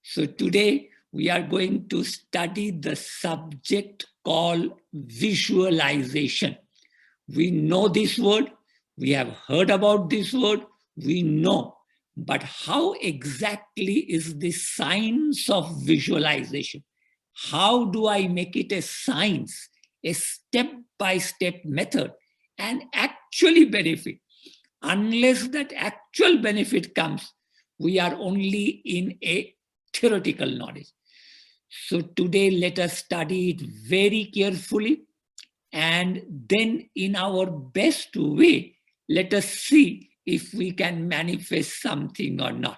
So today we are going to study the subject called visualization. We know this word, we have heard about this word, we know, but how exactly is the science of visualization? How do I make it a science, a step-by-step method, and actually benefit? Unless that actual benefit comes, we are only in a theoretical knowledge. So today, let us study it very carefully, and then in our best way, let us see if we can manifest something or not.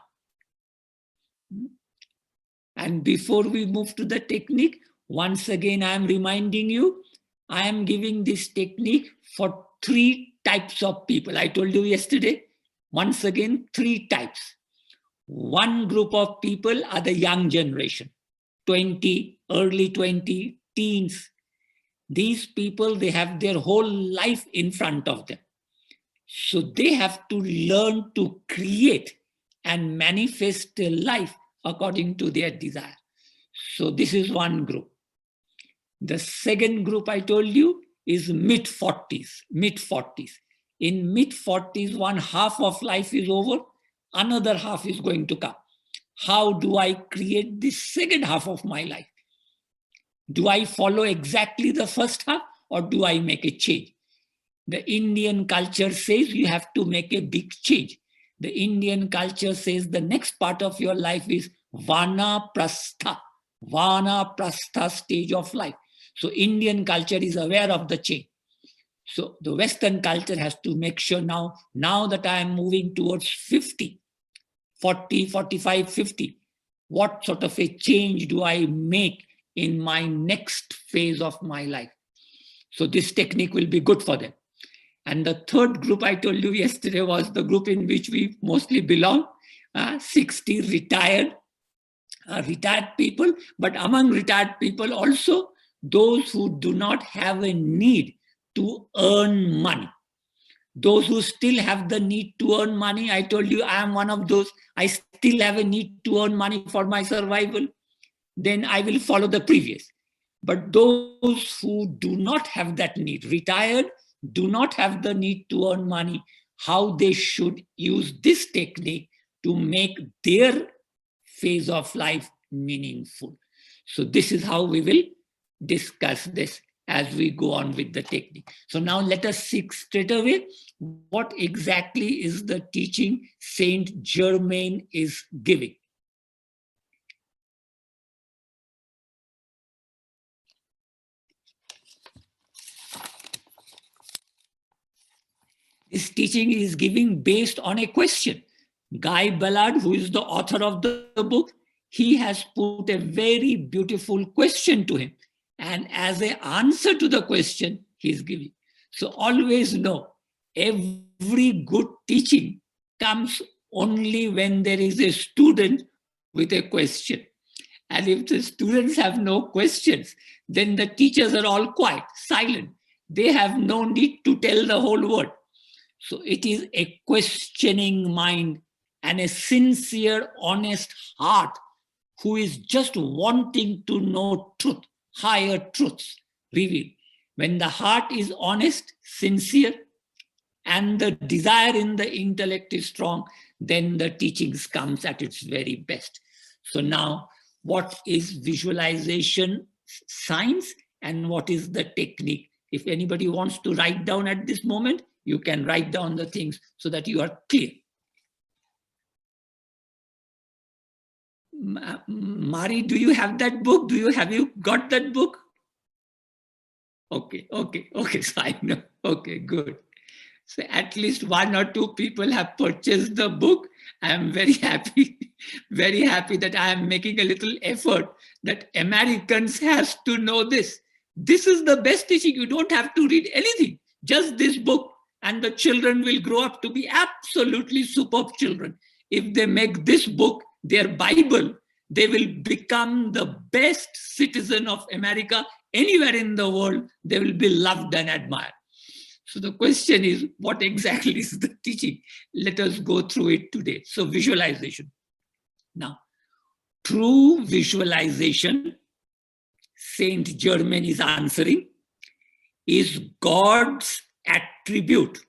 And before we move to the technique, once again, I am reminding you, I am giving this technique for 3 types of people. I told you yesterday, once again, 3 types. One group of people are the young generation, 20, early 20, teens. These people, they have their whole life in front of them. So they have to learn to create and manifest their life according to their desire. So this is one group. The second group I told you is mid-40s. In mid-40s, one half of life is over, another half is going to come. How do I create the second half of my life? Do I follow exactly the first half, or do I make a change? The Indian culture says you have to make a big change. The Indian culture says the next part of your life is vanaprastha stage of life. So Indian culture is aware of the change. So the Western culture has to make sure now that I am moving towards 50, 40, 45, 50, what sort of a change do I make in my next phase of my life? So this technique will be good for them. And the third group I told you yesterday was the group in which we mostly belong, 60 retired people, but among retired people also those who do not have a need to earn money. Those who still have the need to earn money, I told you I am one of those. I still have a need to earn money for my survival. Then I will follow the previous. But those who do not have that need, retired, do not have the need to earn money, how they should use this technique to make their phase of life meaningful. So this is how we will discuss this as we go on with the technique. So now let us see straight away what exactly is the teaching Saint Germain is giving. This teaching is giving based on a question. Guy Ballard, who is the author of the book, he has put a very beautiful question to him. And as an answer to the question, he is giving. So always know, every good teaching comes only when there is a student with a question. And if the students have no questions, then the teachers are all quiet, silent. They have no need to tell the whole world. So it is a questioning mind and a sincere, honest heart who is just wanting to know truth, higher truths revealed. When the heart is honest, sincere, and the desire in the intellect is strong, then the teachings comes at its very best. So now, what is visualization science and what is the technique? If anybody wants to write down at this moment, you can write down the things so that you are clear. Mari, do you have that book? Have you got that book? Okay, so I know. Okay, good. So at least 1 or 2 people have purchased the book. I am very happy that I am making a little effort that Americans has to know this. This is the best teaching. You don't have to read anything, just this book, and the children will grow up to be absolutely superb children. If they make this book their Bible, they will become the best citizen of America. Anywhere in the world, they will be loved and admired. So the question is, what exactly is the teaching? Let us go through it today. So visualization. Now, True visualization, Saint Germain is answering, is God's attribute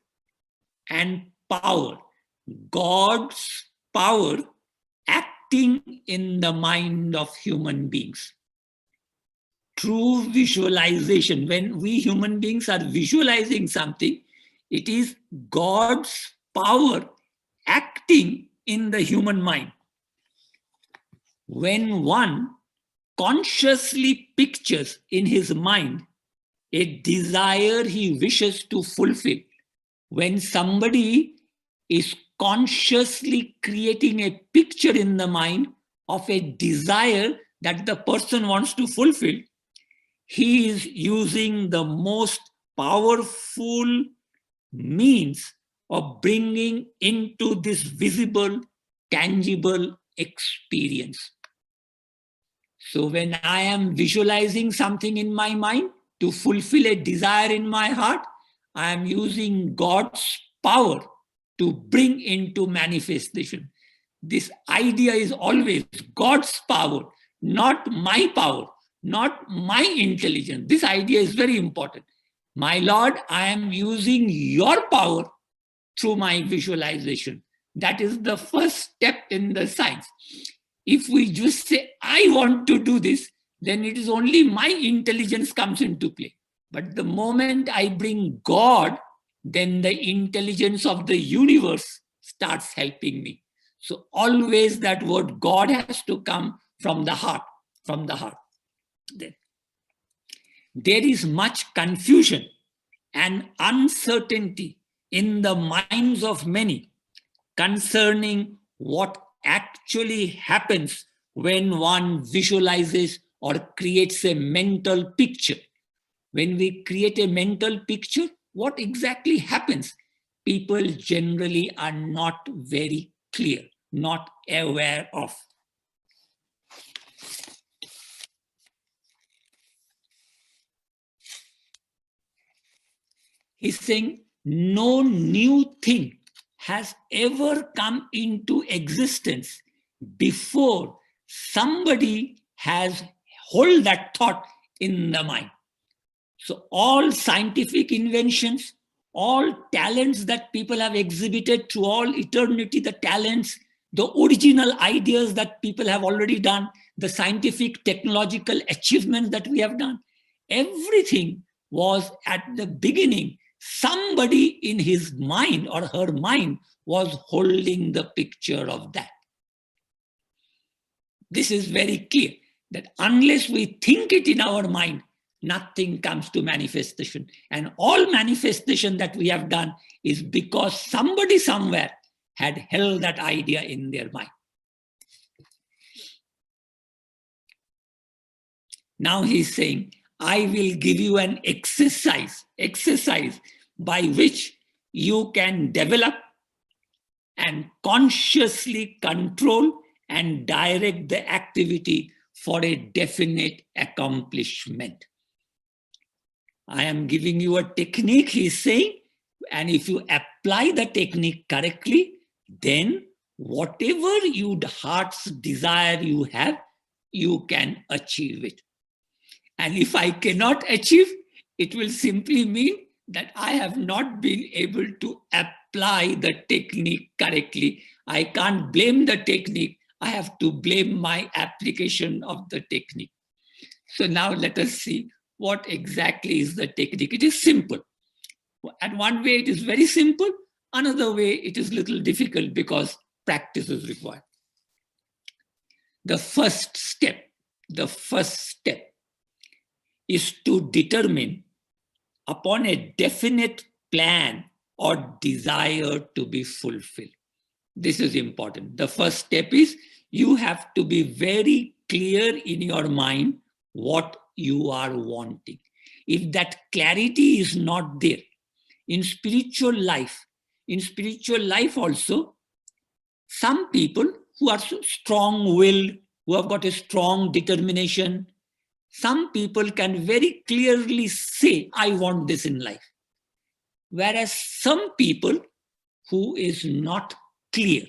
and power. God's power acting in the mind of human beings. True visualization, when we human beings are visualizing something, it is God's power acting in the human mind. When one consciously pictures in his mind a desire he wishes to fulfill, when somebody is consciously creating a picture in the mind of a desire that the person wants to fulfill, he is using the most powerful means of bringing into this visible, tangible experience. So when I am visualizing something in my mind to fulfill a desire in my heart, I am using God's power to bring into manifestation. This idea is always God's power, not my power, not my intelligence. This idea is very important. My Lord, I am using your power through my visualization. That is the first step in the science. If we just say, I want to do this, then it is only my intelligence comes into play. But the moment I bring God, then the intelligence of the universe starts helping me. So always that word God has to come from the heart, from the heart. There is much confusion and uncertainty in the minds of many concerning what actually happens when one visualizes or creates a mental picture. When we create a mental picture, what exactly happens? People generally are not very clear, not aware of. He's saying no new thing has ever come into existence before somebody has hold that thought in the mind. So all scientific inventions, all talents that people have exhibited through all eternity, the talents, the original ideas that people have already done, the scientific technological achievements that we have done, everything was at the beginning. Somebody in his mind or her mind was holding the picture of that. This is very clear that unless we think it in our mind, nothing comes to manifestation. And all manifestation that we have done is because somebody somewhere had held that idea in their mind. Now he's saying, I will give you an exercise by which you can develop and consciously control and direct the activity for a definite accomplishment. I am giving you a technique, he's saying, and if you apply the technique correctly, then whatever your heart's desire you have, you can achieve it. And if I cannot achieve, it will simply mean that I have not been able to apply the technique correctly. I can't blame the technique. I have to blame my application of the technique. So now let us see what exactly is the technique. It is simple. At one way, it is very simple. Another way, it is a little difficult because practice is required. The first step is to determine upon a definite plan or desire to be fulfilled. This is important. The first step is you have to be very clear in your mind what you are wanting. If that clarity is not there, in spiritual life also, some people who are so strong-willed, who have got a strong determination, some people can very clearly say, I want this in life. Whereas some people who is not clear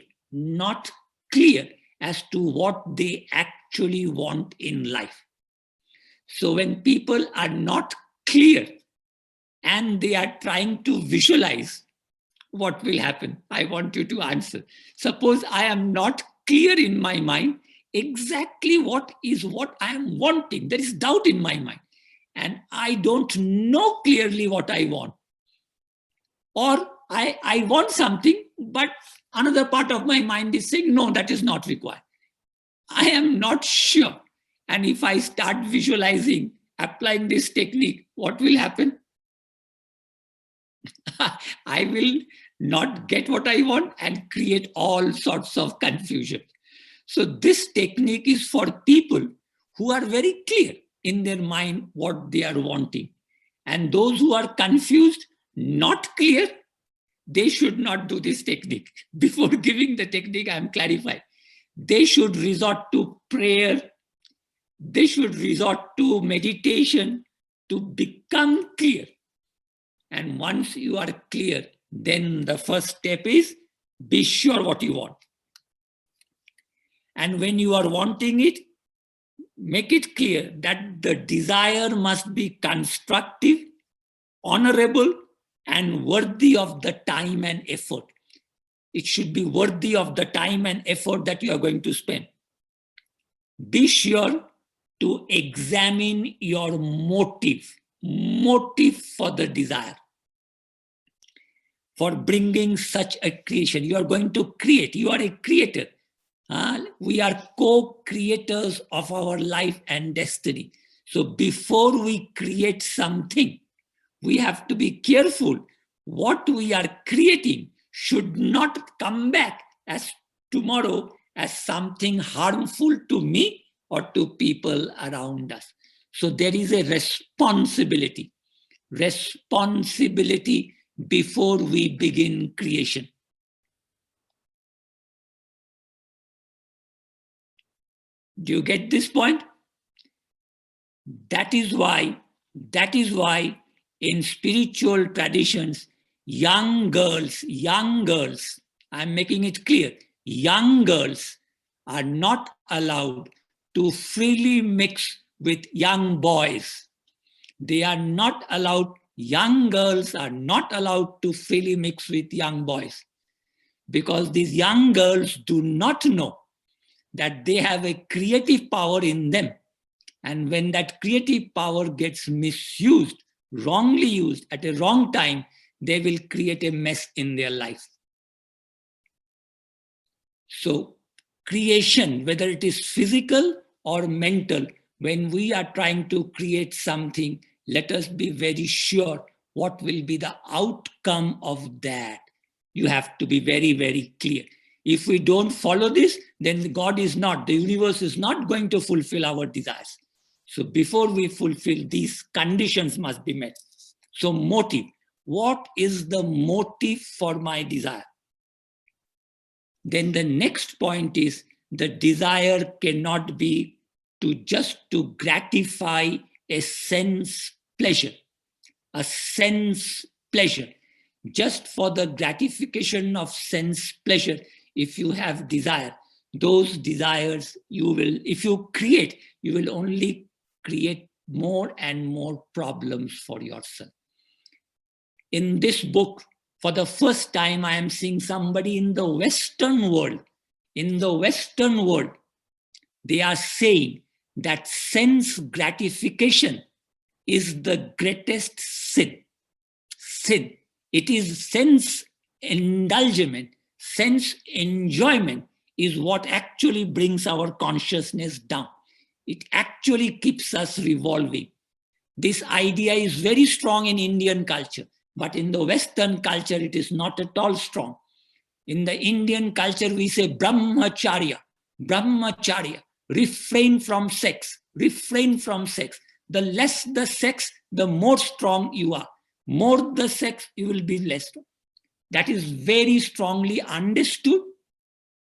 as to what they actually want in life. So when people are not clear and they are trying to visualize what will happen, I want you to answer. Suppose I am not clear in my mind exactly what I am wanting. There is doubt in my mind and I don't know clearly what I want. Or I want something, but another part of my mind is saying, no, that is not required. I am not sure. And if I start visualizing, applying this technique, what will happen? I will not get what I want and create all sorts of confusion. So this technique is for people who are very clear in their mind what they are wanting. And those who are confused, not clear, they should not do this technique. Before giving the technique, I am clarifying. They should resort to prayer. They should resort to meditation to become clear. And once you are clear, then the first step is be sure what you want. And when you are wanting it, make it clear that the desire must be constructive, honorable, and worthy of the time and effort. It should be worthy of the time and effort that you are going to spend. Be sure to examine your motive for the desire, for bringing such a creation. You are going to create. You are a creator. We are co-creators of our life and destiny. So before we create something, we have to be careful. What we are creating should not come back as tomorrow as something harmful to me or to people around us. So there is a responsibility before we begin creation. Do you get this point? That is why in spiritual traditions, young girls, I'm making it clear, young girls are not allowed to freely mix with young boys. They are not allowed, young girls are not allowed to freely mix with young boys, because these young girls do not know that they have a creative power in them. And when that creative power gets misused, wrongly used at a wrong time, they will create a mess in their life. So creation, whether it is physical or mental, when we are trying to create something, let us be very sure what will be the outcome of that. You have to be very, very clear. If we don't follow this, then God is not, the universe is not going to fulfill our desires. So before we fulfill, these conditions must be met. So motive. What is the motive for my desire? Then the next point is the desire cannot be just to gratify a sense pleasure. A sense pleasure. Just for the gratification of sense pleasure, if you have desire, those desires you will, if you create, you will only create more and more problems for yourself. In this book, for the first time, I am seeing somebody in the Western world. In the Western world, they are saying that sense gratification is the greatest sin. Sin. It is sense indulgence, sense enjoyment is what actually brings our consciousness down. It actually keeps us revolving. This idea is very strong in Indian culture, but in the Western culture, it is not at all strong. In the Indian culture, we say brahmacharya, refrain from sex, The less the sex, the more strong you are. More the sex, you will be less strong. That is very strongly understood,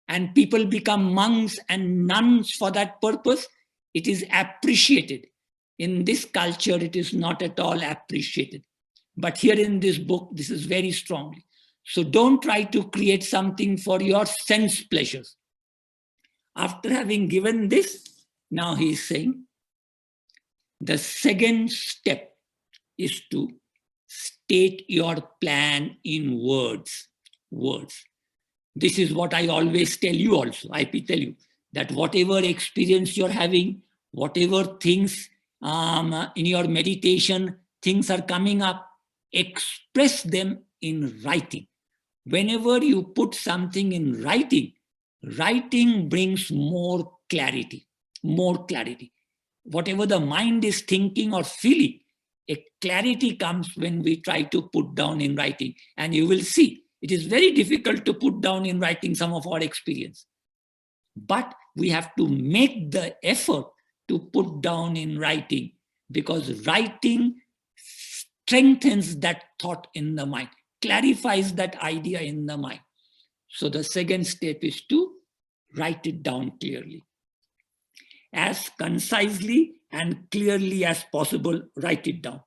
and people become monks and nuns for that purpose. It is appreciated. In this culture, it is not at all appreciated. But here in this book, this is very strongly. So don't try to create something for your sense pleasures. After having given this, Now he's saying the second step is to state your plan in words. Words. This is what I always tell you also. I tell you that whatever experience you're having, whatever things in your meditation, things are coming up, express them in writing. Whenever you put something in writing, writing brings more clarity, more clarity. Whatever the mind is thinking or feeling, a clarity comes when we try to put down in writing. And you will see, it is very difficult to put down in writing some of our experience. But we have to make the effort to put down in writing, because writing strengthens that thought in the mind, clarifies that idea in the mind. So the second step is to write it down clearly. As concisely and clearly as possible, write it down.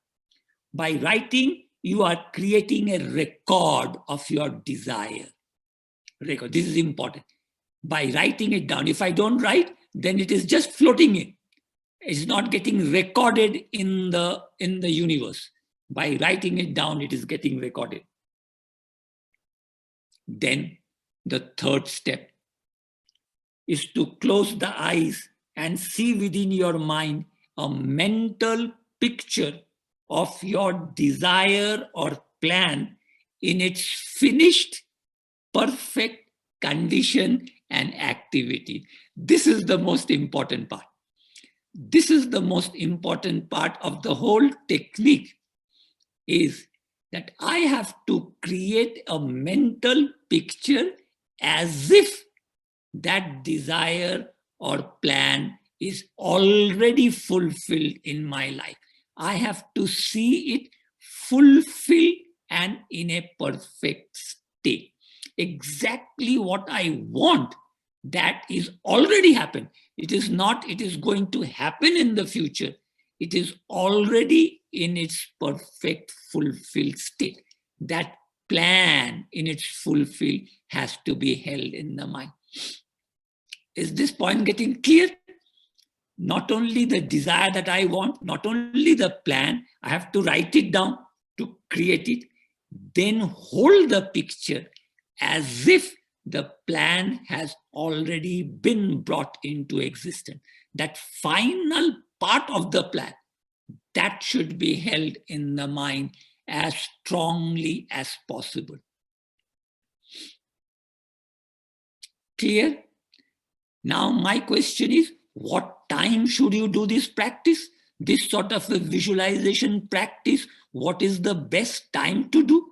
By writing, you are creating a record of your desire. Record. This is important. By writing it down. If I don't write, then it is just floating in. It's not getting recorded in the universe. By writing it down, it is getting recorded. Then the third step is to close the eyes and see within your mind a mental picture of your desire or plan in its finished, perfect condition and activity. This is the most important part. This is the most important part of the whole technique, is that I have to create a mental picture as if that desire or plan is already fulfilled in my life. I have to see it fulfilled and in a perfect state. Exactly what I want, that is already happened. It is not, it is going to happen in the future. It is already in its perfect, fulfilled state. That plan in its fulfilled has to be held in the mind. Is this point getting clear? Not only the desire that I want, not only the plan, I have to write it down to create it, then hold the picture as if the plan has already been brought into existence. That final part of the plan, that should be held in the mind as strongly as possible. Clear? Now my question is, what time should you do this practice? This sort of a visualization practice, what is the best time to do?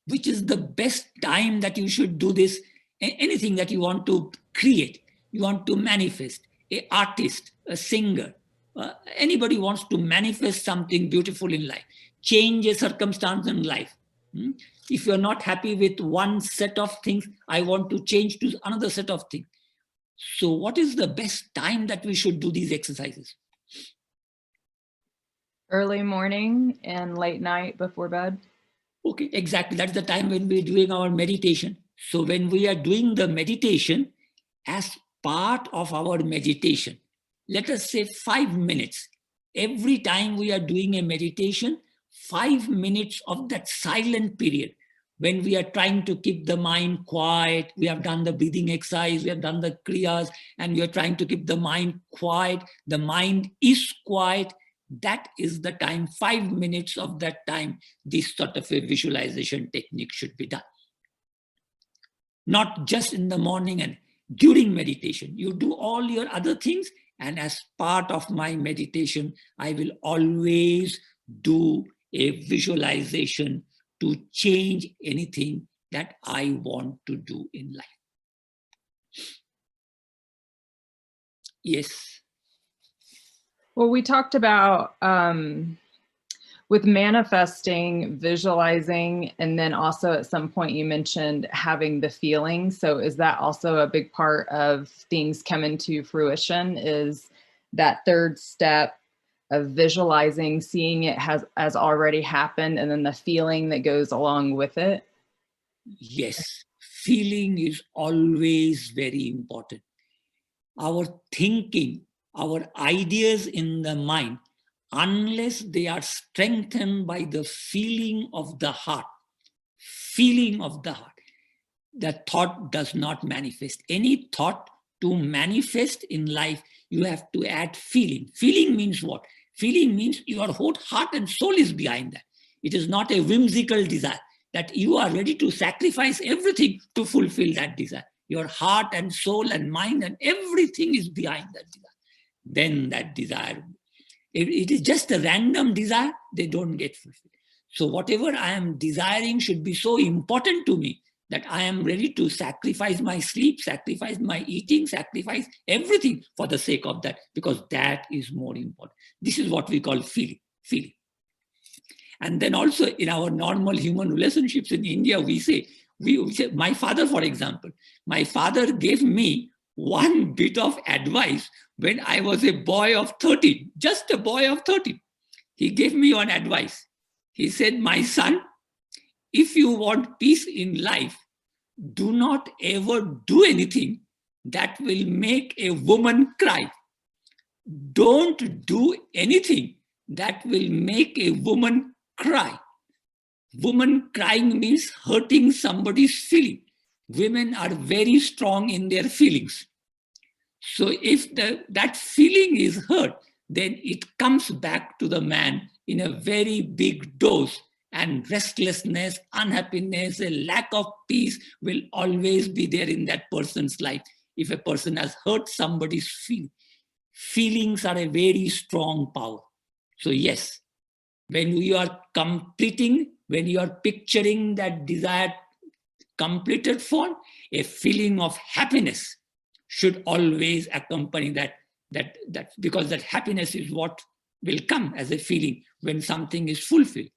Which is the best time that you should do this? Anything that you want to create, you want to manifest, an artist, a singer, anybody wants to manifest something beautiful in life, change a circumstance in life. If you're not happy with one set of things, I want to change to another set of things. So what is the best time that we should do these exercises? Early morning and late night before bed. Okay, exactly. That's the time when we're doing our meditation. So when we are doing the meditation, as part of our meditation, let us say 5 minutes. Every time we are doing a meditation, 5 minutes of that silent period, when we are trying to keep the mind quiet, we have done the breathing exercise, we have done the kriyas, and we are trying to keep the mind quiet. The mind is quiet. That is the time, 5 minutes of that time, this sort of a visualization technique should be done. Not just in the morning and during meditation. You do all your other things, and as part of my meditation, I will always do a visualization to change anything that I want to do in life. Yes. Well, we talked about with manifesting, visualizing, and then also at some point you mentioned having the feeling. So is that also a big part of things coming to fruition, is that third step of visualizing, seeing it as already happened, and then the feeling that goes along with it? Yes, feeling is always very important. our thinking, our ideas in the mind, unless they are strengthened by the feeling of the heart, the thought does not manifest. Any thought to manifest in life, you have to add feeling. Feeling means what? Feeling means your whole heart and soul is behind that. It is not a whimsical desire that you are ready to sacrifice everything to fulfill that desire. Your heart and soul and mind and everything is behind that desire. Then that desire, if it is just a random desire, they don't get fulfilled. So whatever I am desiring should be so important to me that I am ready to sacrifice my sleep, sacrifice my eating, sacrifice everything for the sake of that, because that is more important. This is what we call feeling. And then also in our normal human relationships in India, we say, my father, for example, my father gave me one bit of advice when I was a boy of 13, just a boy of 13. He gave me one advice. He said, my son, if you want peace in life, do not ever do anything that will make a woman cry. Don't do anything that will make a woman cry. Woman crying means hurting somebody's feeling. Women are very strong in their feelings. So if that feeling is hurt, then it comes back to the man in a very big dose, and restlessness, unhappiness, a lack of peace will always be there in that person's life. If a person has hurt somebody's feeling, feelings are a very strong power. So yes, when you are completing, when you are picturing that desired completed form, a feeling of happiness should always accompany that because that happiness is what will come as a feeling when something is fulfilled.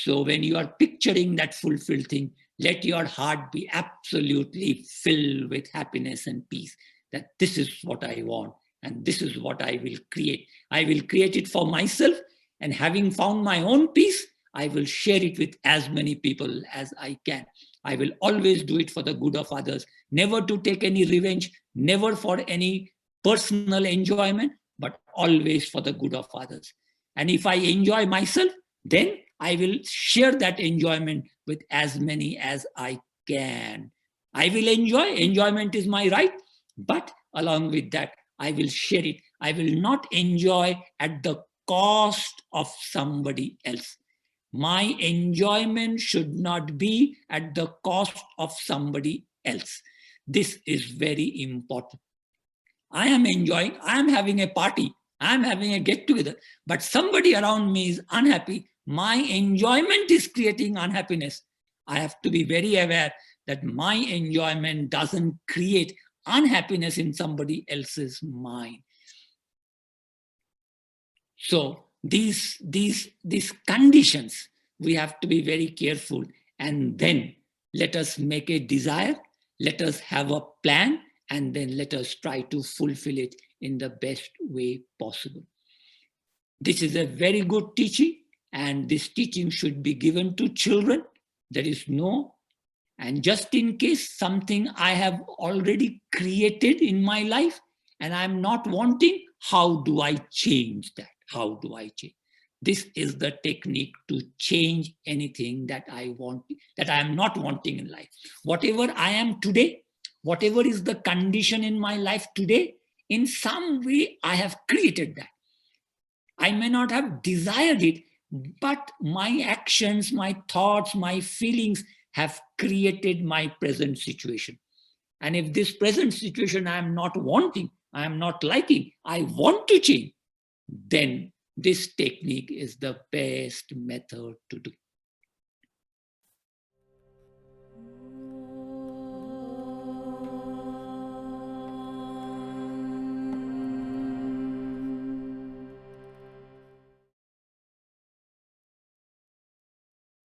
So when you are picturing that fulfilled thing, let your heart be absolutely filled with happiness and peace, that this is what I want and this is what I will create. I will create it for myself, and having found my own peace, I will share it with as many people as I can. I will always do it for the good of others, never to take any revenge, never for any personal enjoyment, but always for the good of others. And if I enjoy myself, then I will share that enjoyment with as many as I can. I will enjoy. Enjoyment is my right, but along with that, I will share it. I will not enjoy at the cost of somebody else. My enjoyment should not be at the cost of somebody else. This is very important. I am enjoying, I am having a party, I am having a get together, but somebody around me is unhappy. My enjoyment is creating unhappiness. I have to be very aware that my enjoyment doesn't create unhappiness in somebody else's mind. So these conditions, we have to be very careful, and then let us make a desire, let us have a plan, and then let us try to fulfill it in the best way possible. This is a very good teaching, and this teaching should be given to children. There is no, and just in case something I have already created in my life and I'm not wanting, how do I change that? How do I change? This is the technique to change anything that I want, that I am not wanting in life. Whatever I am today, whatever is the condition in my life today, in some way I have created that. I may not have desired it, but my actions, my thoughts, my feelings have created my present situation. And if this present situation I am not wanting, I am not liking, I want to change, then this technique is the best method to do.